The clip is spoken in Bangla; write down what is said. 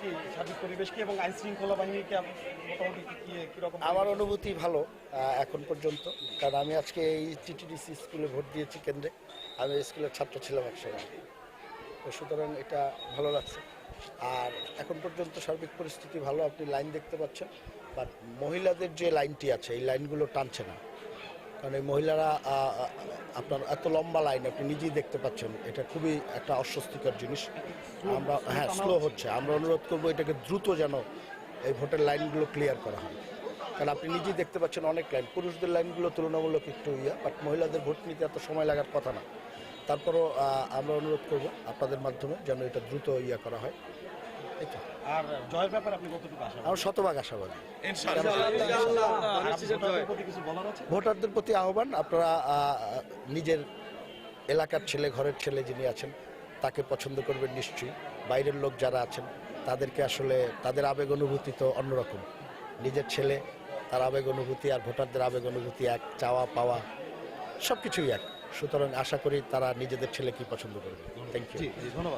কি সার্বিক পরিবেশ কি এবং আইন শৃঙ্খলা বাহিনীকে মোটামুটি কিরকম? আমার অনুভূতি ভালো এখন পর্যন্ত, কারণ আমি আজকে এই টিটিডিসি স্কুলে ভোট দিয়েছি কেন্দ্রে। আমি স্কুলের ছাত্র ছিলাম একসময়, তো সুতরাং এটা ভালো লাগছে। আর এখন পর্যন্ত সার্বিক পরিস্থিতি ভালো। আপনি লাইন দেখতে পাচ্ছেন, বাট মহিলাদের যে লাইনটি আছে এই লাইনগুলো টানছে না, কারণ এই মহিলারা আপনার এত লম্বা লাইন আপনি নিজেই দেখতে পাচ্ছেন, এটা খুবই একটা অস্বস্তিকর জিনিস। আমরা স্লো হচ্ছে। আমরা অনুরোধ করবো এটাকে দ্রুত যেন এই ভোটের লাইনগুলো ক্লিয়ার করা হয়, কারণ আপনি নিজেই দেখতে পাচ্ছেন অনেক লাইন। পুরুষদের লাইনগুলো তুলনামূলক একটু বাট মহিলাদের ভোট নিতে এত সময় লাগার কথা না। তারপরও আমরা অনুরোধ করব আপনাদের মাধ্যমে যেন এটা দ্রুত করা হয়। আর জয়ের ব্যাপারে আপনি কতটুকু আশা? আমার শতভাগ আশাবাদী। কিছু বলার আছে? ভোটারদের প্রতি আহ্বান, আপনারা নিজের এলাকার ছেলে, ঘরের ছেলে যিনি আছেন তাকে পছন্দ করবেন নিশ্চয়ই। বাইরের লোক যারা আছেন তাদেরকে আসলে তাদের আবেগ অনুভূতি তো অন্যরকম। নিজের ছেলে, তার আবেগ অনুভূতি আর ভোটারদের আবেগ অনুভূতি এক, চাওয়া পাওয়া সব কিছুই এক। সুতরাং আশা করি তারা নিজেদের ছেলেকেই পছন্দ করবে। Thank you. ধন্যবাদ।